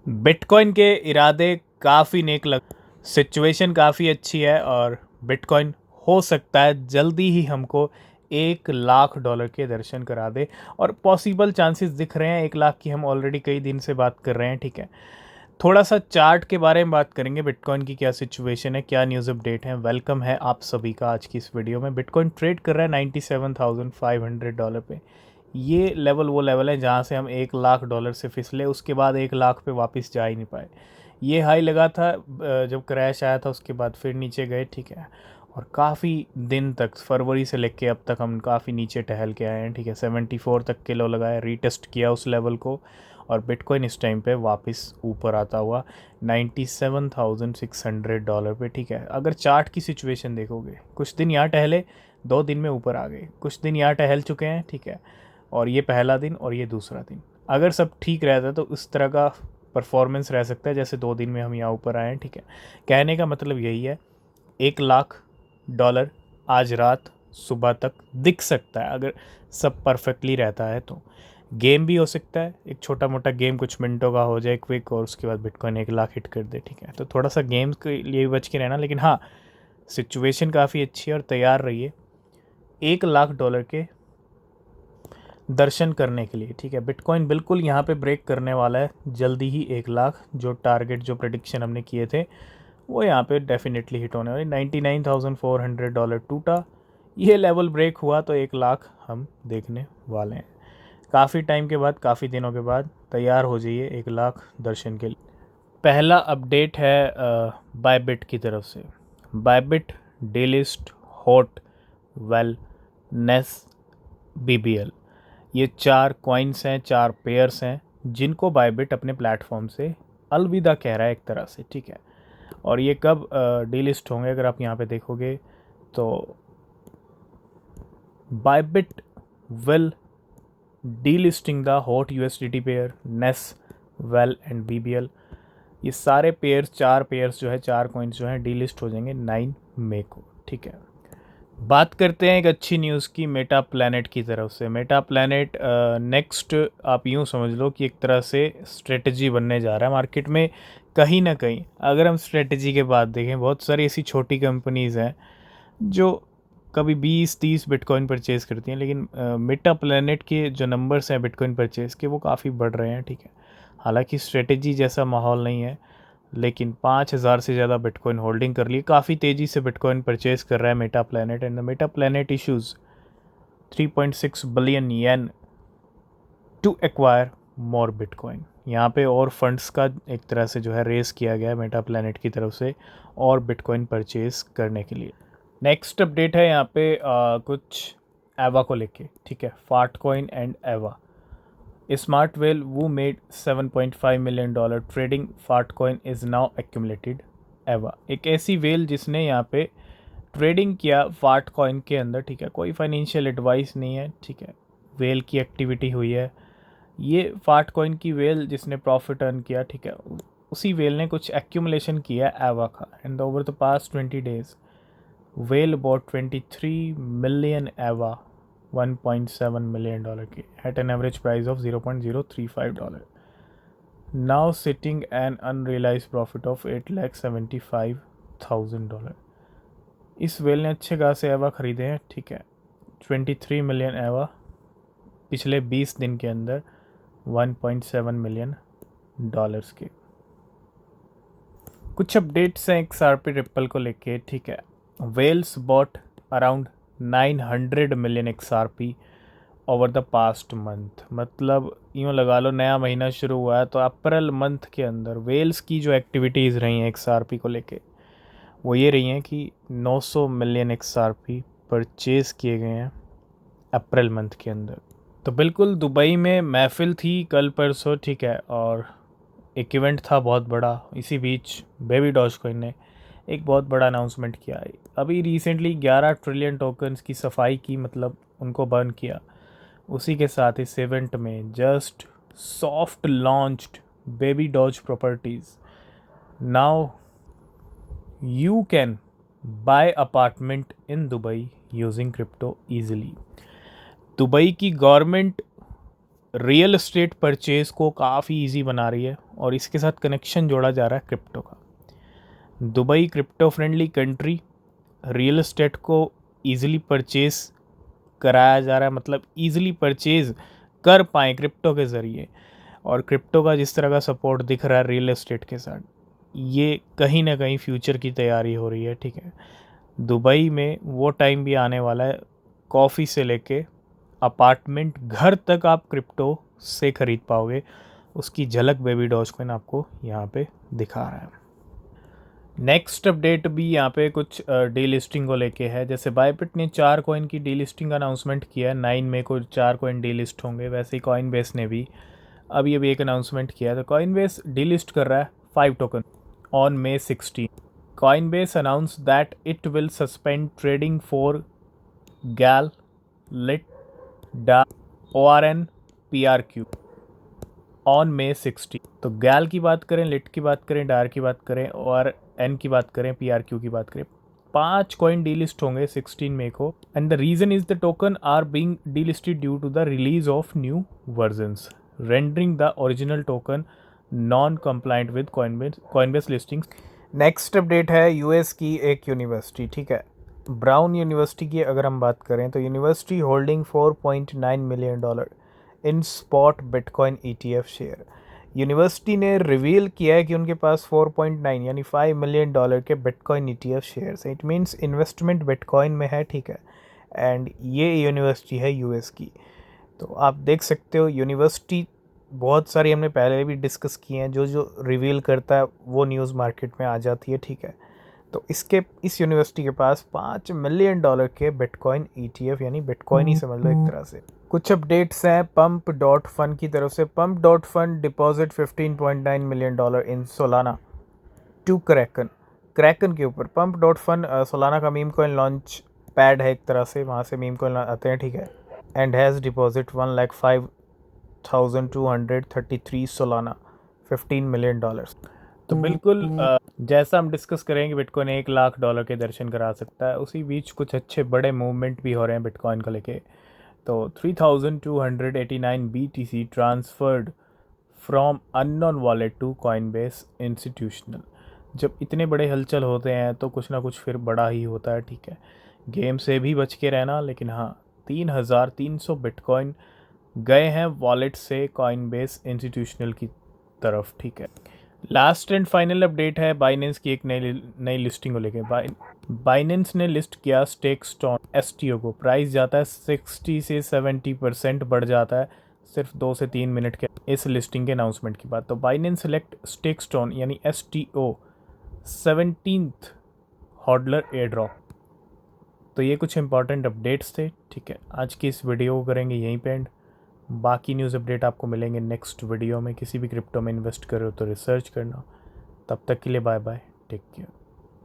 Bitcoin के इरादे काफ़ी नेक लग, सिचुएशन काफ़ी अच्छी है और बिटकॉइन हो सकता है जल्दी ही हमको $1 लाख के दर्शन करा दे। और पॉसिबल चांसेस दिख रहे हैं 1 लाख की, हम ऑलरेडी कई दिन से बात कर रहे हैं। ठीक है, थोड़ा सा चार्ट के बारे में बात करेंगे, बिटकॉइन की क्या सिचुएशन है, क्या न्यूज़ अपडेट है। वेलकम है आप सभी का आज की इस वीडियो में। बिटकॉइन ट्रेड कर रहा है $97,500 पे। ये लेवल वो लेवल है जहाँ से हम $1 लाख से फिसले, उसके बाद 1 लाख पे वापस जा ही नहीं पाए। ये हाई लगा था जब क्रैश आया था, उसके बाद फिर नीचे गए। ठीक है, और काफ़ी दिन तक फरवरी से लेके अब तक हम काफ़ी नीचे टहल के आए हैं। ठीक है, 74 तक के लो लगाया, रीटेस्ट किया उस लेवल को, और बिटकॉइन इस टाइम पे वापस ऊपर आता हुआ $97,600 पे। ठीक है, अगर चार्ट की सिचुएशन देखोगे, कुछ दिन यहाँ टहले, 2 दिन में ऊपर आ गए, कुछ दिन यहाँ टहल चुके हैं। ठीक है, और ये पहला दिन और ये दूसरा दिन, अगर सब ठीक रहता है तो उस तरह का परफॉर्मेंस रह सकता है जैसे 2 दिन में हम यहाँ ऊपर आए हैं। ठीक है, कहने का मतलब यही है, $1 लाख आज रात सुबह तक दिख सकता है अगर सब परफेक्टली रहता है। तो गेम भी हो सकता है, एक छोटा मोटा गेम कुछ मिनटों का हो जाए क्विक, और उसके बाद बिटकॉइन 1 लाख हिट कर दे। ठीक है, तो थोड़ा सा गेम्स के लिए भी बच के रहना, लेकिन हाँ, सिचुएशन काफ़ी अच्छी है और तैयार रहिए $1 लाख के दर्शन करने के लिए। ठीक है, बिटकॉइन बिल्कुल यहाँ पे ब्रेक करने वाला है जल्दी ही 1 लाख, जो टारगेट जो प्रेडिक्शन हमने किए थे वो यहाँ पे डेफिनेटली हिट होने वाली। $99,400 टूटा, ये लेवल ब्रेक हुआ तो 1 लाख हम देखने वाले हैं। काफ़ी टाइम के बाद, काफ़ी दिनों के बाद तैयार हो जाइए 1 लाख दर्शन के लिए। पहला अपडेट है बायबिट की तरफ से। Bybit, delist, hot, wellness, BBL, ये 4 कॉइन्स हैं, 4 पेयर्स हैं जिनको बायबिट अपने प्लेटफॉर्म से अलविदा कह रहा है एक तरह से। ठीक है, और ये कब डीलिस्ट होंगे, अगर आप यहाँ पे देखोगे तो Bybit will delisting the hot USDT pair, नेस, वेल एंड BBL। ये सारे पेयर्स, 4 पेयर्स जो है, 4 कॉइन्स जो हैं, डीलिस्ट हो जाएंगे 9 मई को। ठीक है, बात करते हैं एक अच्छी न्यूज़ की, मेटा प्लैनेट की तरफ से। मेटा प्लैनेट नेक्स्ट आप यूँ समझ लो कि एक तरह से स्ट्रेटजी बनने जा रहा है मार्केट में। कहीं ना कहीं अगर हम स्ट्रेटजी के बाद देखें, बहुत सारी ऐसी छोटी कंपनीज़ हैं जो कभी 20-30 बिटकॉइन परचेज़ करती हैं, लेकिन मेटा प्लैनेट के जो नंबर्स हैं बिटकॉइन परचेज़ के, वो काफ़ी बढ़ रहे हैं। ठीक है, हालांकि स्ट्रेटजी जैसा माहौल नहीं है, लेकिन 5,000 से ज़्यादा बिटकॉइन होल्डिंग कर ली, काफ़ी तेज़ी से बिटकॉइन परचेज कर रहा है Meta Planet. And the Meta Planet issues 3.6 billion yen to acquire more bitcoin. यहाँ पे और फंड्स का एक तरह से जो है रेस किया गया है मेटा प्लैनेट की तरफ से और बिटकॉइन परचेज करने के लिए। नेक्स्ट अपडेट है यहाँ पे कुछ एवा को लेके। ठीक है, Fartcoin and Ava. Smart whale वो made $7.5 million trading Fartcoin is now accumulated Ava. एक ऐसी वेल जिसने यहाँ पे ट्रेडिंग किया फार्टकॉइन के अंदर। ठीक है, कोई फाइनेंशियल एडवाइस नहीं है। ठीक है, वेल की एक्टिविटी हुई है, ये फार्टकॉइन की वेल जिसने प्रॉफिट अर्न किया। ठीक है, उसी वेल ने कुछ एक्यूमुलेशन किया एवा का। And over the past 20 days whale bought 23 million एवा $1.7 million की at an average price of $0.035, now sitting an unrealized profit of $8,75,000। इस वेल ने अच्छे खासे एवा खरीदे हैं। ठीक है, 23 मिलियन एवा पिछले 20 दिन के अंदर $1.7 million के। कुछ अपडेट्स हैं XRP रिपल को लेके। ठीक है, whales bought around 900 million XRP over the past month. मतलब यूँ लगा लो, नया महीना शुरू हुआ है तो अप्रैल मंथ के अंदर वेल्स की जो एक्टिविटीज़ रही हैं XRP को लेके, वो ये रही हैं कि 900 मिलियन XRP परचेज़ किए गए हैं अप्रैल मंथ के अंदर। तो बिल्कुल दुबई में महफिल थी कल परसों। ठीक है, और एक इवेंट था बहुत बड़ा, इसी बीच बेबी डॉजकॉइन ने एक बहुत बड़ा अनाउंसमेंट किया। अभी रिसेंटली 11 ट्रिलियन टोकन्स की सफाई की, मतलब उनको बर्न किया। उसी के साथ इस इवेंट में just soft launched Baby Doge properties. Now you can buy apartment in Dubai using crypto easily. Dubai की गवर्नमेंट रियल एस्टेट परचेज को काफ़ी इजी बना रही है और इसके साथ कनेक्शन जोड़ा जा रहा है क्रिप्टो का। Dubai crypto friendly country, real estate को ईज़िली परचेज कराया जा रहा है, मतलब ईज़िली परचेज कर पाएँ क्रिप्टो के ज़रिए। और क्रिप्टो का जिस तरह का सपोर्ट दिख रहा है रियल एस्टेट के साथ, ये कहीं ना कहीं फ्यूचर की तैयारी हो रही है। ठीक है, दुबई में वो टाइम भी आने वाला है, कॉफ़ी से लेके अपार्टमेंट घर तक आप क्रिप्टो से ख़रीद पाओगे। उसकी झलक बेबी डॉजकॉइन आपको यहाँ पे दिखा रहा है। नेक्स्ट अपडेट भी यहाँ पे कुछ डी लिस्टिंग को लेके है। जैसे बायबिट ने 4 कॉइन की डी लिस्टिंग अनाउंसमेंट किया है, 9 मई को 4 कॉइन डी लिस्ट होंगे। वैसे ही कॉइन बेस ने भी अभी एक अनाउंसमेंट किया है। तो कॉइन बेस डी लिस्ट कर रहा है 5 token on May 16। Coin base announce that it will suspend trading for गैल, लिट, डा, ORN, PRQ ऑन May 16। तो गैल की बात करें, लिट की बात करें, डार की बात करें और एन की बात करें, PRQ की बात करें, 5 कॉइन डीलिस्ट होंगे 16 मई को। And the reason is the token are being delisted due to the release of new versions, rendering the original token non compliant with Coinbase listing. Next update है यूएस की एक university. ठीक है, brown university की अगर हम बात करें तो university holding $4.9 million in spot bitcoin ETF share. University ने रिवील किया है कि उनके पास 4.9 यानी $5 मिलियन के बिटकॉइन ETF शेयर्स हैं। इट मीन्स इन्वेस्टमेंट बिटकॉइन में है। ठीक है, एंड ये यूनिवर्सिटी है यूएस की। तो आप देख सकते हो यूनिवर्सिटी बहुत सारी हमने पहले भी डिस्कस किए हैं, जो जो रिवील करता है वो न्यूज़ मार्केट में आ जाती है। ठीक है, तो इस यूनिवर्सिटी के पास $5 मिलियन के बिटकॉइन ETF यानी बिटकॉइन ही समझ लो एक तरह से। कुछ अपडेट्स हैं पंप डॉट फन की तरफ से। Pump dot fun deposit $15.9 million in Solana to Kraken के ऊपर। पंप डॉट फन सोलाना का मीम कॉइन लॉन्च पैड है एक तरह से, वहाँ से मीम कॉइन आते हैं। ठीक है, and has deposit 1,05,233 Solana, $15 million. तो बिल्कुल जैसा हम डिस्कस करेंगे बिटकॉइन $1,00,000 के दर्शन करा सकता है, उसी बीच कुछ अच्छे बड़े मूवमेंट भी हो रहे हैं बिटकॉइन को लेके। तो 3,289 BTC transferred from unknown wallet to Coinbase institutional. जब इतने बड़े हलचल होते हैं तो कुछ ना कुछ फिर बड़ा ही होता है। ठीक है, गेम से भी बच के रहना, लेकिन हाँ 3,300 बिटकॉइन गए हैं वॉलेट से कॉइनबेस इंस्टीट्यूशनल की तरफ। ठीक है, लास्ट एंड फाइनल अपडेट है बाइनेंस की एक नई लिस्टिंग को लेके। बाइनेंस ने लिस्ट किया स्टेकस्टोन STO को। प्राइस जाता है 60 से 70% बढ़ जाता है सिर्फ 2 से 3 मिनट के इस लिस्टिंग के अनाउंसमेंट के बाद। तो बाइनेंस सेलेक्ट स्टेकस्टोन यानी STO 17th हॉडलर एयर ड्रॉप। तो ये कुछ इंपॉर्टेंट अपडेट्स थे। ठीक है, आज की इस वीडियो को करेंगे यहीं पे एंड। बाकी न्यूज़ अपडेट आपको मिलेंगे नेक्स्ट वीडियो में। किसी भी क्रिप्टो में इन्वेस्ट कर रहे हो तो रिसर्च करना। तब तक के लिए बाय बाय, टेक केयर।